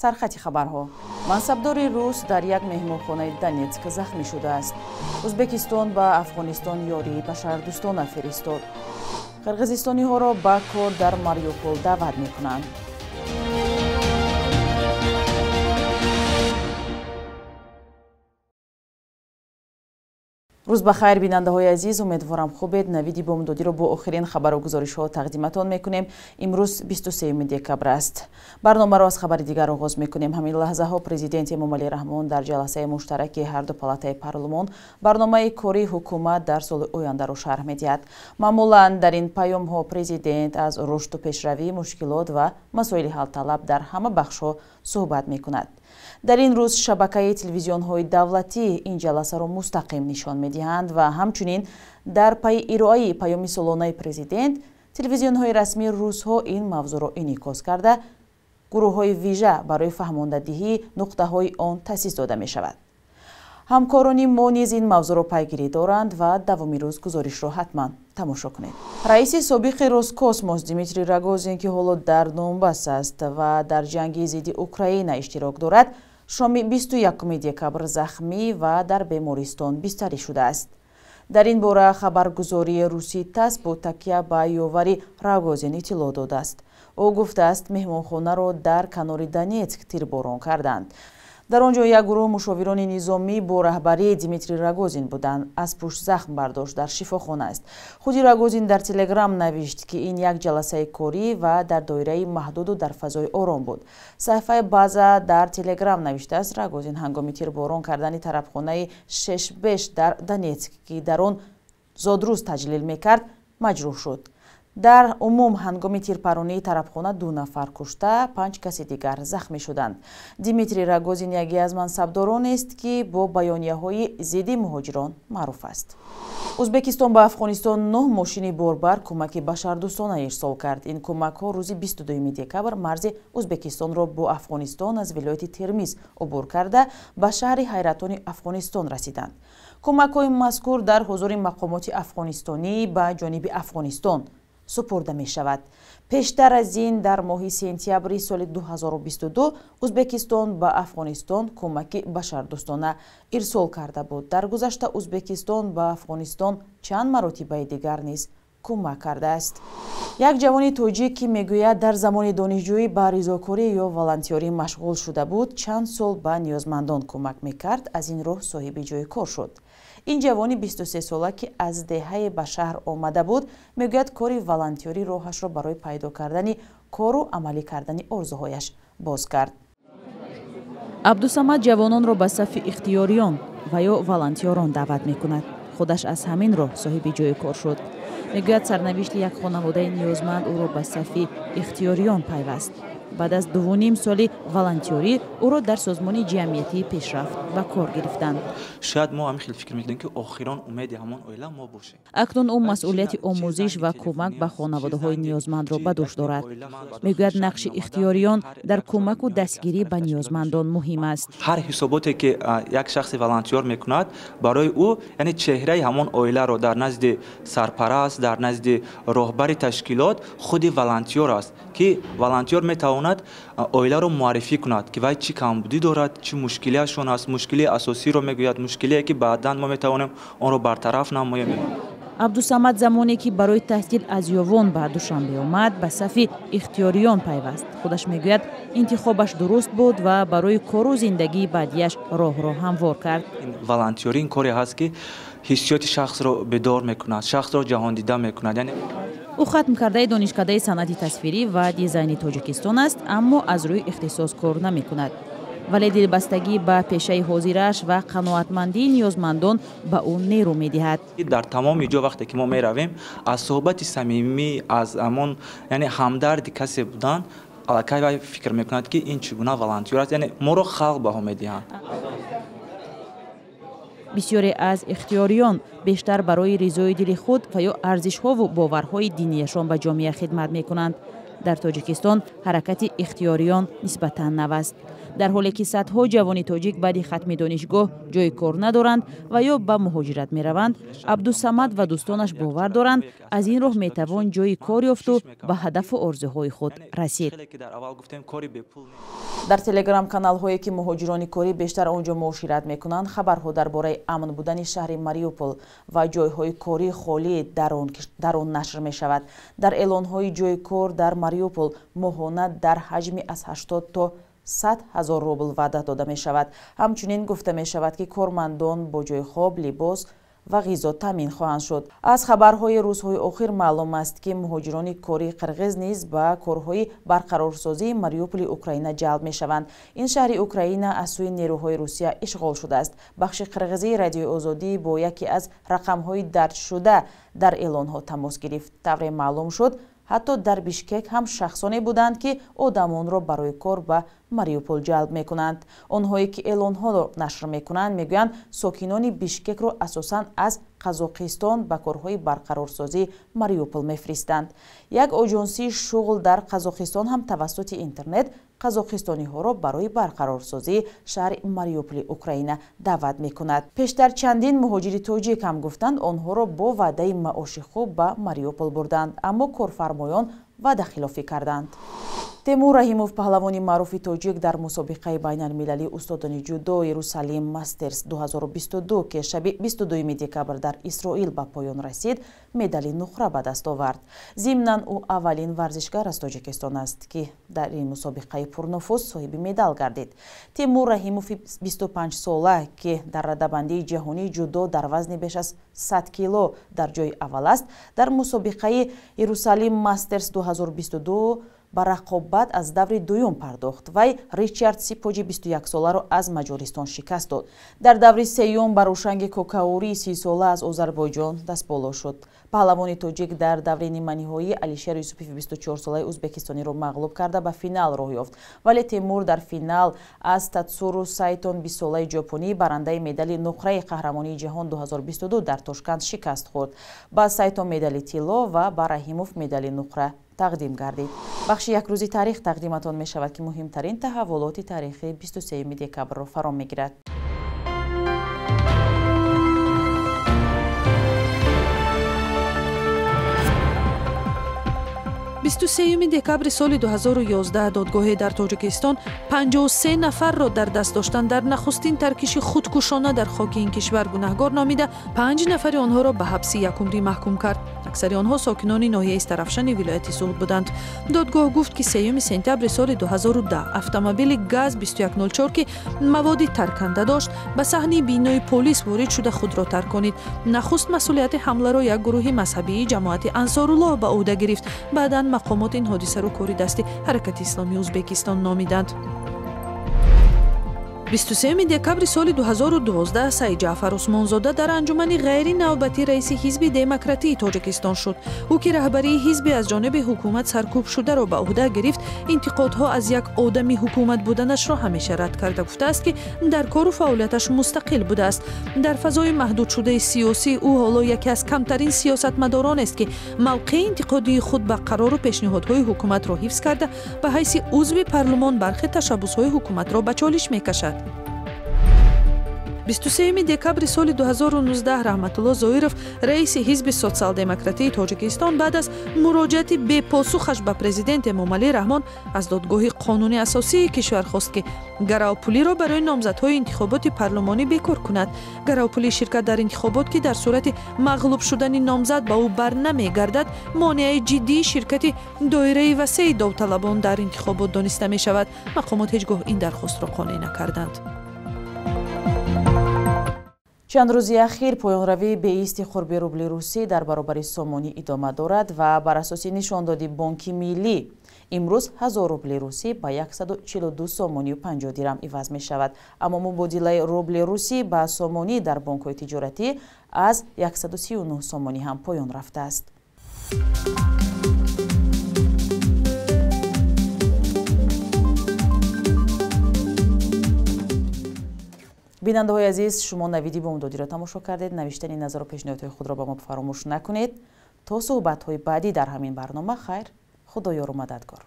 сархати хабарҳо. мансабдори рус дар як меҳмонхонаи Донецк захмӣ шудааст. Узбекистон ба Афғонистон ёрии башардӯстона фиристод. қирғизистониҳоро ба кор дар Мариупол даъват мекунанд. рӯз ба хайр, бинандаҳои азиз, умедворам хубед. навиди бомдодиро бо охирин хабару гузоришҳо тақдиматон мекунем. имрӯз 23 декабр аст. барномаро аз хабари дигар оғоз мекунем. ҳамин лаҳзаҳо президенти Эмомалӣ Раҳмон дар ҷаласаи муштараки ҳарду палатаи парлумон барномаи кори ҳукумат дар соли ояндаро шарҳ медиҳад. маъмулан дар ин паёмҳо президент аз рушду пешравӣ, мушкилот ва масоили ҳалталаб дар ҳама бахшҳо суҳбат мекунад. дар ин рӯз шабакаи телевизионҳои давлатӣ ин ҷаласаро мустақим нишон медиҳанд ва ҳамчунин дар пайи ироаи паёми солонаи президент телевизионҳои расмии русҳо ин мавзӯъро инъикос карда гурӯҳҳои вижа барои фаҳмондадиҳии нуқтаҳои он таъсис дода мешавад. ҳамкорони мо низ ин мавзӯъро пайгирӣ доранд ва давоми рӯз гузоришро ҳатман тамошо кунед. раиси собиқи Роскосмос Дмитрий Рогозин, ки ҳоло дар Донбасс аст ва дар ҷанги зидди Украина иштирок дорад, шоми 21 декабр захмӣ ва дар бемористон бистарӣ шудааст. дар ин бора хабаргузории русии ТАСС бо такя ба ёвари Рогозин иттилоъ додааст. ӯ гуфтааст, меҳмонхонаро дар канори Донецк тирборон карданд. дар он ҷо як гурӯҳ мушовирони низомӣ бо раҳбарии Дмитрий Рогозин буданд. аз пушт захм бардошт, дар шифохона аст. худи Рогозин дар телеграм навишт, ки ин як ҷаласаи корӣ ва дар доираи маҳдуду дар фазои ором буд. саҳифаи База дар телеграм навиштааст, Рогозин ҳангоми тирборон кардани тарабхонаи Шешбеш дар Донецк, ки дар он зодрӯз таҷлил мекард, маҷрӯҳ шуд. дар умум ҳангоми тирпаронии тарабхона 2 нафар кушта, 5 каси дигар захмӣ шуданд. Дмитрий Рогозин яке аз мансабдороneст, ки бо баёнияҳои зидди муҳоҷирон маъруф аст. ӯзбекистон ба Афғонистон 9 мошини борбар кӯмаки башардӯстона ирсол кард. ин кӯмакҳо рӯзи 22 декабр марзи Ӯзбекистонро бо Афғонистон аз вилояти Термиз убур карда ба шаҳри ҳайратони Афғонистон расиданд. кӯмакҳои мазкур дар ҳузури мақомоти афғонистонӣ ба ҷониби Афғонистон супурда мешавад. пештар аз ин дар моҳи сентябри соли 2022 Ӯзбекистон ба Афғонистон кӯмаки башардӯстона ирсол карда буд. дар гузашта Ӯзбекистон ба Афғонистон чанд маротибаи дигар низ кӯмак кардааст. як ҷавони тоҷик, ки мегӯяд дар замони донишҷӯӣ ба ризокорӣ ё волонтёрӣ машғул шуда буд, чанд сол ба ниёзмандон кӯмак мекард, аз ин роҳ соҳиби ҷойи кор шуд. ин ҷавони 23 сола, ки аз деҳае ба шаҳр омада буд, мегӯяд кори волонтёрӣ роҳашро барои пайдо кардани кору амалӣ кардани орзуҳояш боз кард. абдусамад ҷавононро ба сафи ихтиёриён ва ё волонтёрон даъват мекунад. худаш аз ҳамин роҳ соҳиби ҷойи кор шуд. мегӯяд сарнавишти як хонаводаи ниёзманд ӯро ба сафи ихтиёриён пайваст. баъд аз 2.5 соли волонтёрӣ ӯро дар созмони ҷамъиятии пешрафт ба кор гирифтанд. шояд мо ҳамин хеле фикр мекунем ки охирон умеди ҳамон оила мо бошем. акнун ӯ масъулияти омӯзиш ва кӯмак ба хонаводаҳои ниёзмандро ба дӯш дорад. мегӯяд нақши ихтиёриён дар кӯмаку дастгирӣ ба ниёзмандон муҳим аст. ҳар ҳисоботе ки як шахси волонтёр мекунад, барои ӯ яъне чеҳраи ҳамон оиларо дар назди сарпараст, дар назди роҳбари ташкилот худи волонтёр аст, ки волонтёр метавонад оиларо муаррифӣ кунад, ки вай чӣ камбудӣ дорад, чӣ мушкилиашон аст, мушкили асосиро мегӯяд, мушкилие ки баъдан мо метавонем онро бартараф намоем. абдусамад замоне ки барои таҳсил аз ёвон ба Душанбе омад, ба сафи ихтиёриён пайваст. худаш мегӯяд интихобаш дуруст буд ва барои кору зиндагии баъдияш роҳро ҳамвор кард. волонтёрӣ ин коре ҳаст, ки ҳиссиёти шахсро бедор мекунад, шахсро ҷаҳондида мекунад. ӯ хатм кардаи донишкадаи санъати тасвирӣ ва дизайни Тоҷикистон аст, аммо аз рӯи ихтисос кор намекунад. вале дилбастагӣ ба пешаи ҳозираш ва қаноатмандии ниёзмандон ба ӯ нерӯ медиҳад. дар тамоми ҷо вақте ки мо меравем, аз суҳбати самимӣ, аз ҳамон яъне ҳамдарди касе будан, аллакай вай фикр мекунад, ки ин чӣ гуна волонтёр аст, яъне моро халқ баҳо медиҳанд. бисёре аз ихтиёриён бештар барои ризои дили худ ва ё арзишҳову боварҳои динияшон ба ҷомеа хидмат мекунанд. дар Тоҷикистон ҳаракати ихтиёриён нисбатан нав аст. дар ҳоле ки садҳо ҷавони тоҷик баъди хатми донишгоҳ ҷойи кор надоранд ва ё ба муҳоҷират мераванд, абдусамад ва дӯстонаш бовар доранд, аз ин роҳ метавон ҷойи кор ёфту ба ҳадафу орзуҳои худ расид. дар телеграм каналҳое ки муҳоҷирони корӣ бештар онҷо муошират мекунанд хабарҳо дар бораи амн будани шаҳри Мариупол ва ҷойҳои корӣ холӣ дар он нашр мешавад. Дар эълонҳои ҷойи кор дар Мариупол моҳона дар ҳаҷми аз 80 то 100 000 рубл ваъда дода мешавад. Ҳамчунин гуфта мешавад ки кормандон бо ҷойи хоб, либос ва ғизо таъмин хоҳанд шуд. Аз хабарҳои рӯзҳои охир маълум аст ки муҳоҷирони кории қирғиз низ ба корҳои барқарорсозии Мариуполи Украина ҷалб мешаванд. Ин шаҳри Украина аз сӯи нерӯҳои Русия ишғол шудааст. Бахши қирғизии Радиои Озодӣ бо яке аз рақамҳои дардшуда дар эълонҳо тамос гирифт. Тавре маълум шуд ҳатто дар Бишкек ҳам шахсоне буданд ки одамонро барои кор ба Мариупол ҷалб мекунанд. Онҳое ки эълонҳоро нашр мекунанд мегӯянд сокинони Бишкекро асосан аз Қазоқистон ба корҳои барқарорсозии Мариупол мефиристанд. Як оҷонсии шуғл дар Қазоқистон ҳам тавассути интернет қазоқистониҳоро барои барқарорсозии шаҳри Мариуполи Украина даъват мекунад. Пештар чандин муҳоҷири тоҷик ҳам гуфтанд онҳоро бо ваъдаи маоши хуб ба Мариупол бурданд, аммо корфармоён ваъдахилофӣ карданд. Темур Раҳимов, паҳлавони маъруфи тоҷик, дар мусобиқаи байналмилалии устодони ҷудо Иерусалим Мастерс 2022 ки шаби 22 декабр дар Исроил ба поён расид, медали нуқра ба даст овард. Зимнан ӯ аввалин варзишгар аз Тоҷикистон аст, ки дар ин мусобиқаи пурнуфуз соҳиби медал гардид. Темур Раҳимови 25 сола, ки дар радабандии ҷаҳонии ҷудо дар вазни беш аз 100 кило дар ҷои аввал аст, дар мусобиқаи Иерусалим Мастерс 2022 ба рақобат аз даври дуюм пардохт. Вай Ричард Сипоҷи 21 соларо аз Маҷористон шикаст дод. Дар даври сеюм ба Рӯшанги Кокаури 30 сола аз Озарбойҷон дастболо шуд. Паҳлавони тоҷик дар даври ниманиҳоӣ Алишер Юсупови 24 солаи ӯзбекистониро мағлуб карда ба финал роҳ ёфт. Вале Темур дар финал аз Тацуру Сайтон 20 солаи ҷопонӣ барандаи медали нуқраи қаҳрамонии ҷаҳон 2022 дар Тошканд шикаст хӯрд. Ба Сайтон медали тилло ва ба Раҳимов медали нуқра тақдим гардид. Бахши якрӯзи таърих тақдиматон мешавад ки муҳимтарин таҳаввулоти таърихи 23 декабрро фаро мегирад. 23 декабри соли 2011 додгоҳе дар Тоҷикистон 53 нафарро дар даст доштан дар нахустин таркиши худкушона дар хоки ин кишвар гунаҳгор номида 5 нафари онҳоро ба ҳабси якумрӣ маҳкум кард. аксари онҳо сокинони ноҳияи Старафшани вилояти Суғд буданд. Додгоҳ гуфт ки 3 сентябри соли 2010 автомобили ГАЗ 2104 ки маводи тарканда дошт ба саҳни бинои полис ворид шуда худро тарконид. Нахуст масъулияти ҳамларо як гурӯҳи мазҳабии ҷамоати Ансоруллоҳ ба ӯҳда гирифт. Баъдан мақомот ин ҳодисаро кори дасти Ҳаракати Исломии Ӯзбекистон номиданд. 23 декабри соли 2012 Саид Ҷаъфар Усмонзода дар анҷумани ғайри навбатӣ раиси ҳизби демократии Тоҷикистон шуд. ӯ ки раҳбарии ҳизби аз ҷониби ҳукумат саркӯбшударо ба ӯҳда гирифт, интиқодҳо аз як одами ҳукумат буданашро ҳамеша рад карда гуфтааст ки дар кору фаъолияташ мустақил будааст. Дар фазои маҳдудшудаи сиёсӣ ӯ ҳоло яке аз камтарин сиёсатмадороneст ки мавқеи интиқодии худ ба қарору пешниҳодҳои ҳукуматро ҳифз карда ба ҳайси узви парлумон бархи ташаббусҳои ҳукуматро ба чолиш мекашад. 23 декабри соли 2019 Раҳматулло Зоиров, раиси ҳизби социал-демократии Тоҷикистон, баъд аз муроҷиати бепосухаш ба президенти Эмомалӣ Раҳмон аз додгоҳи қонуни асосии кишвар хост ки Гараопулиро барои номзадҳои интихоботи парлумонӣ бекор кунад. Гараопули ширкат дар интихобот ки дар сурати мағлуб шудани номзад ба ӯ барнамегардад, монеаи ҷиддии ширкати доираи васеи довталабон дар интихобот дониста мешавад. Мақомот ҳеҷ гоҳ ин дархостро қонеъ накарданд. чанд рӯзи ахир поёнравии беисти хурби рубли русӣ дар баробари сомонӣ идома дорад ва бар асоси нишондоди Бонки Миллӣ имрӯз 1000 рубли русӣ ба 142 сомонию 50 дирам иваз мешавад. аммо мубодилаи рубли русӣ ба сомонӣ дар бонкҳои тиҷоратӣ аз 139 сомонӣ ҳам поён рафтааст. бинандаҳои азиз, шумо навиди бомдодиро тамошо кардед. навиштани назару пешниҳодҳои худро ба мо фаромӯш накунед. то суҳбатҳои баъдӣ дар ҳамин барнома хайр, худоёру мададгор.